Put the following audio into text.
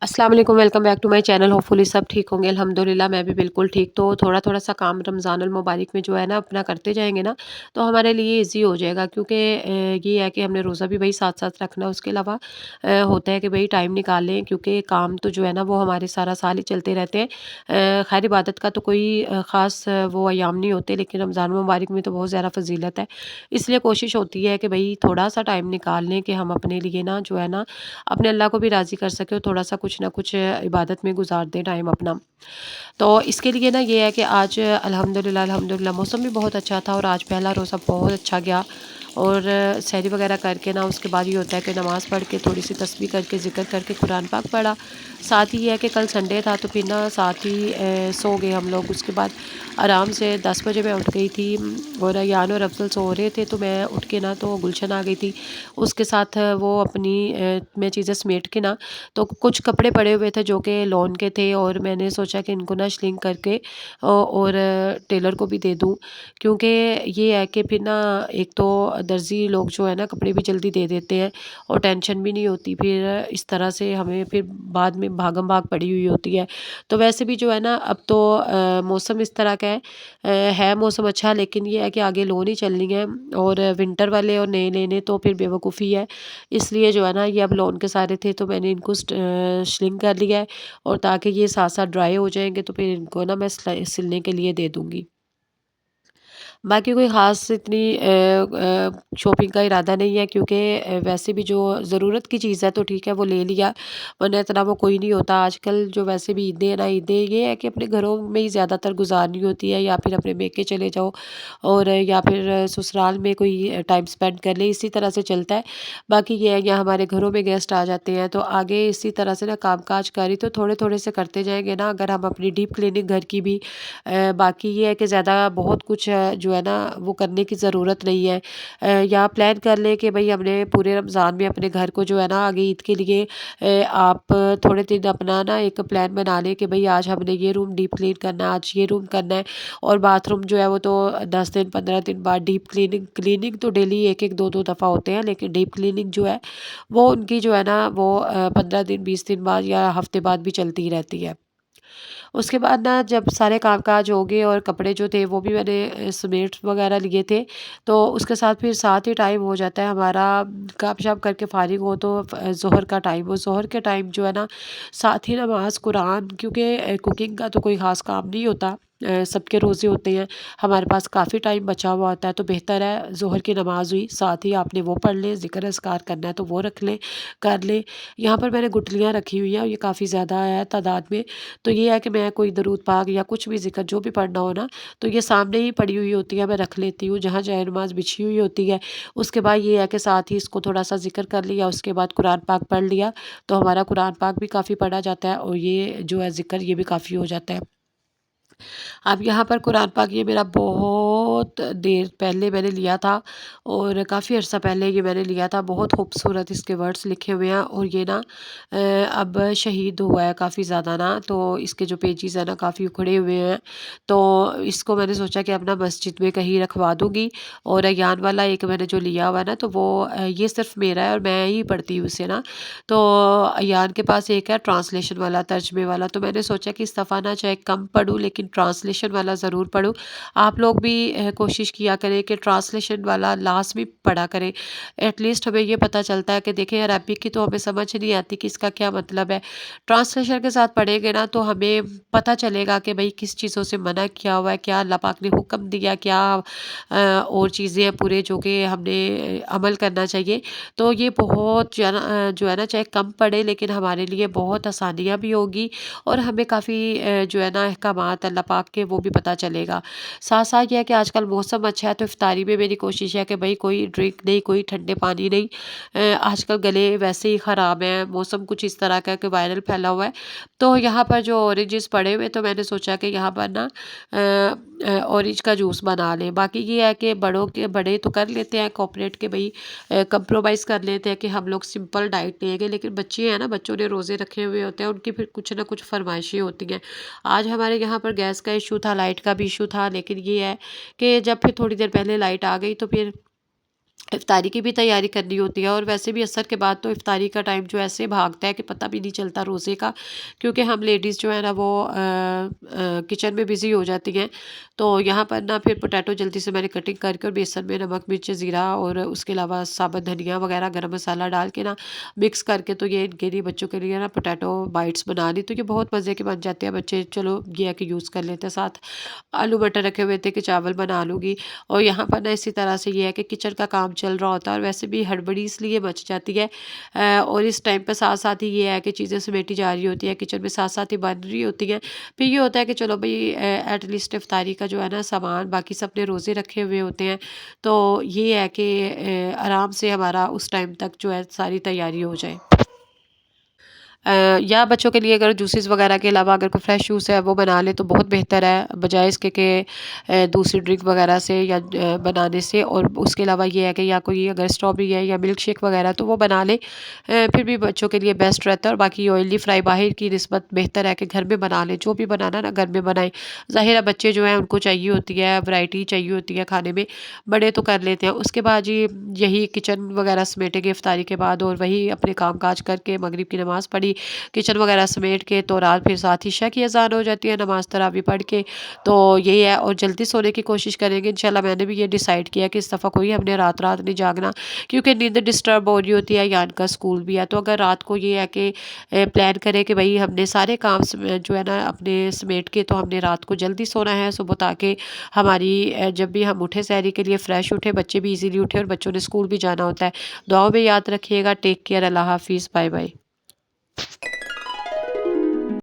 अस्सलाम वालेकुम, welcome back to my channel. Hopefully सब ठीक होंगे। अल्हम्दुलिल्लाह मैं भी बिल्कुल ठीक। तो थोड़ा-थोड़ा सा काम रमज़ान अल मुबारक में जो है ना अपना करते जाएँगे ना, तो हमारे लिए ईज़ी हो जाएगा क्योंकि ये है कि हमने रोज़ा भी भई साथ-साथ रखना है। उसके अलावा होता है कि भई टाइम निकाल लें क्योंकि काम तो जो है ना वो हमारे सारा साल ही चलते रहते हैं। खैर इबादत का तो कोई ख़ास वो अय्याम नहीं होते, लेकिन रमज़ान मुबारक में तो बहुत ज़्यादा फ़ज़ीलत है। इसलिए कोशिश होती है कि भई थोड़ा-सा टाइम निकाल लें कि हम अपने लिए ना जो है ना अपने अल्लाह को भी राज़ी कर सकें और थोड़ा-सा कुछ ना कुछ इबादत में गुज़ार दें टाइम अपना। तो इसके लिए ना ये है कि आज अल्हम्दुलिल्लाह अल्हम्दुलिल्लाह मौसम भी बहुत अच्छा था और आज पहला रोज़ा बहुत अच्छा गया। और सहरी वगैरह करके ना उसके बाद ये होता है कि नमाज़ पढ़ के थोड़ी-सी तस्बीह करके ज़िक्र करके कुरान पाक पढ़ा। साथ ही ये है कि कल संडे था तो फिर ना साथ ही सो गए हम लोग। उसके बाद आराम से 10 बजे मैं उठ गई थी और अयान और अफ़ज़ल सो रहे थे तो मैं उठ के ना तो गुलशन आ गई थी। उसके साथ वो अपनी मैं चीज़ें समेट के ना तो कुछ कपड़े पड़े हुए थे जो कि लॉन के थे और मैंने सोचा कि इनको ना श्रिंक करके और टेलर को भी दे दूँ। क्योंकि ये है कि फिर ना एक तो दर्जी लोग जो है ना कपड़े भी जल्दी दे देते हैं और टेंशन भी नहीं होती फिर इस तरह से हमें फिर बाद में भागम-भाग पड़ी हुई होती है। तो वैसे भी जो है ना अब तो मौसम इस तरह का है मौसम अच्छा, लेकिन ये है कि आगे लोन ही चलनी है और विंटर वाले और नए लेने तो फिर बेवकूफ़ी है। इसलिए जो है ना ये अब लॉन के सारे थे तो मैंने इनको श्रिंक कर लिया है और ताकि ये साथ-साथ ड्राई हो जाएँगे तो फिर इनको ना मैं सिलने के लिए दे दूँगी। बाकी कोई ख़ास इतनी शॉपिंग का इरादा नहीं है क्योंकि वैसे भी जो ज़रूरत की चीज़ है तो ठीक है वो ले लिया, वरना इतना वो कोई नहीं होता। आजकल जो वैसे भी ईदें हैं ना, ईदें ये है कि अपने घरों में ही ज़्यादातर गुज़ारनी होती है या फिर अपने मेके चले जाओ और या फिर ससुराल में कोई टाइम स्पेंड कर ले, इसी तरह से चलता है। बाकी ये है या हमारे घरों में गेस्ट आ जाते हैं तो आगे इसी तरह से ना काम-काज करी तो थोड़े-थोड़े से करते जाएँगे ना, अगर हम अपनी डीप क्लीनिंग घर की भी बाकी ये है कि ज़्यादा बहुत कुछ जो है ना वो करने की ज़रूरत नहीं है। या प्लान कर लें कि भई हमने पूरे रमज़ान में अपने घर को जो है ना आगे ईद के लिए आप थोड़े दिन अपना ना एक प्लान बना लें कि भई आज हमने ये रूम डीप क्लीन करना है, आज ये रूम करना है और बाथरूम जो है वो तो 10 दिन 15 दिन बाद डीप क्लीनिंग क्लीनिंग तो डेली 1-1 2-2 दफ़ा होते हैं, लेकिन डीप क्लीनिंग जो है वो उनकी जो है ना वो 15 दिन 20 दिन बाद या हफ़्ते बाद भी चलती ही रहती है। उसके बाद ना जब सारे काम-काज हो गए और कपड़े जो थे वो भी मैंने समेट वगैरह लिए थे, तो उसके साथ फिर साथ ही टाइम हो जाता है हमारा काम-शाम करके फ़ारिग हो तो ज़ोहर का टाइम हो। ज़ोहर के टाइम जो है ना साथ ही नमाज़ कुरान, क्योंकि कुकिंग का तो कोई ख़ास काम नहीं होता। सबके रोज़े होते हैं, हमारे पास काफ़ी टाइम बचा हुआ होता है तो बेहतर है ज़ोहर की नमाज़ हुई, साथ ही आपने वो पढ़ लें, ज़िक्र अस्कार करना है तो वो रख लें, कर लें। यहाँ पर मैंने गुठलियाँ रखी हुई हैं और ये काफ़ी ज़्यादा है तादाद में। तो ये है कि मैं कोई दरूद पाक या कुछ भी ज़िक्र जो भी पढ़ना हो ना, तो ये सामने ही पड़ी हुई होती है, मैं रख लेती हूँ जहाँ जाए नमाज़ बिछी हुई होती है। उसके बाद ये है कि साथ ही इसको थोड़ा-सा ज़िक्र कर लिया, उसके बाद कुरान पाक पढ़ लिया, तो हमारा कुरान पाक भी काफ़ी पढ़ा जाता है और ये जो है ज़िक्र ये भी काफ़ी हो जाता है। अब यहाँ पर कुरान पाक ये मेरा बहुत देर पहले मैंने लिया था और काफ़ी अर्सा पहले ये मैंने लिया था। बहुत खूबसूरत इसके वर्ड्स लिखे हुए हैं और ये ना अब शहीद हुआ है काफ़ी ज़्यादा ना, तो इसके जो पेजेस हैं ना काफ़ी उखड़े हुए हैं। तो इसको मैंने सोचा कि अब ना मस्जिद में कहीं रखवा दूँगी और अयान वाला एक मैंने जो लिया हुआ है ना, तो वो ये सिर्फ़ मेरा है और मैं ही पढ़ती हूँ उसे ना। तो अयान के पास एक है ट्रांसलेशन वाला, तर्जमे वाला, तो मैंने सोचा कि इस दफ़ा ना चाहे कम पढूँ लेकिन ट्रांसलेशन वाला ज़रूर पढूँ। आप लोग भी कोशिश किया करें कि ट्रांसलेशन वाला लास्ट में पढ़ा करें। एटलीस्ट हमें ये पता चलता है कि देखें अरबी की तो हमें समझ नहीं आती कि इसका क्या मतलब है। ट्रांसलेशन के साथ पढ़ेंगे ना तो हमें पता चलेगा कि भई किस चीज़ों से मना किया हुआ है, क्या अल्लाह पाक ने हुक्म दिया, क्या और चीज़ें हैं पूरे जो कि हमने अमल करना चाहिए। तो ये बहुत जो है ना चाहे कम पड़े लेकिन हमारे लिए बहुत आसानियाँ भी होगी और हमें काफ़ी जो है ना अहकामात अल्लाह पाक के वो भी पता चलेगा। साथ-साथ ये है कि आजकल मौसम अच्छा है तो इफ्तारी में मेरी कोशिश है कि भई कोई ड्रिंक नहीं, कोई ठंडे पानी नहीं। आजकल गले वैसे ही ख़राब हैं, मौसम कुछ इस तरह का है कि वायरल फैला हुआ है। तो यहाँ पर जो ऑरेंजेस पड़े हुए तो मैंने सोचा कि यहाँ पर ना ऑरेंज का जूस बना लें। बाकी ये है कि बड़े तो कर लेते हैं कोऑपरेट के भई कंप्रोमाइज़ कर लेते हैं कि हम लोग सिंपल डाइट लेंगे, लेकिन बच्चे हैं ना, बच्चों ने रोज़े रखे हुए होते हैं, उनकी फिर कुछ ना कुछ फ़रमाइशें होती हैं। आज हमारे यहाँ पर गैस का इशू था, लाइट का भी इशू था, लेकिन ये है कि जब फिर थोड़ी देर पहले लाइट आ गई तो फिर इफ्तारी की भी तैयारी करनी होती है और वैसे भी असर के बाद तो इफ्तारी का टाइम जो ऐसे भागता है कि पता भी नहीं चलता रोज़े का, क्योंकि हम लेडीज़ जो है ना वो किचन में बिज़ी हो जाती हैं। तो यहाँ पर ना फिर पोटैटो जल्दी से मैंने कटिंग करके और बेसन में नमक मिर्च ज़ीरा और उसके अलावा साबुत धनिया वगैरह गरम मसाला डाल के ना मिक्स करके, तो ये इनके लिए बच्चों के लिए ना पोटैटो बाइट्स बना ली। तो ये बहुत मज़े के बन जाते हैं, बच्चे चलो ये है कि यूज़ कर लेते हैं। साथ आलू मटर रखे हुए थे कि चावल बना लूँगी। और यहाँ पर ना इसी तरह से ये है कि किचन का काम चल रहा होता है और वैसे भी हड़बड़ी इसलिए मच जाती है। और इस टाइम पे साथ-साथ ही ये है कि चीज़ें समेटी जा रही होती हैं, किचन में साथ-साथ ही बन रही होती हैं। फिर ये होता है कि चलो भई एट लीस्ट इफ्तारी का जो है ना सामान बाकी सबने रोज़े रखे हुए होते हैं। तो ये है कि आराम से हमारा उस टाइम तक जो है सारी तैयारी हो जाए। या बच्चों के लिए अगर जूसेस वगैरह के अलावा अगर कोई फ्रेश जूस है वो बना ले तो बहुत बेहतर है, बजाय इसके कि दूसरी ड्रिंक वगैरह से या बनाने से। और उसके अलावा ये है कि या कोई अगर स्ट्रॉबेरी है या मिल्क शेक वगैरह तो वो बना ले, फिर भी बच्चों के लिए बेस्ट रहता है। और बाकी ऑयली फ्राई बाहर की निस्बत बेहतर है कि घर में बना लें, जो भी बनाना ना घर में बनाएं। ज़ाहिर है बच्चे जो हैं उनको चाहिए होती है वैरायटी, चाहिए होती है खाने में, बड़े तो कर लेते हैं। उसके बाद जी यही किचन वगैरह समेटेंगे इफ्तारी के बाद और वही अपने काम काज करके मगरिब की नमाज़ पढ़ी, किचन वगैरह समेट के, तो रात फिर साथ ही इशा की अज़ान हो जाती है, नमाज़ तरावी पढ़ के। तो यही है, और जल्दी सोने की कोशिश करेंगे इंशाल्लाह। मैंने भी ये डिसाइड किया कि इस दफ़ा कोई हमने रात रात नहीं जागना, क्योंकि नींद डिस्टर्ब हो रही होती है या इनका स्कूल भी है। तो अगर रात को ये है कि प्लान करें कि भाई हमने सारे काम जो है ना अपने समेट के, तो हमने रात को जल्दी सोना है सुबह, ताकि हमारी जब भी हम उठे सहरी के लिए फ्रेश उठे, बच्चे भी इजीली उठे, और बच्चों ने स्कूल भी जाना होता है। दुआओं में याद रखिएगा। Take care. अल्लाह हाफिज़। Bye bye.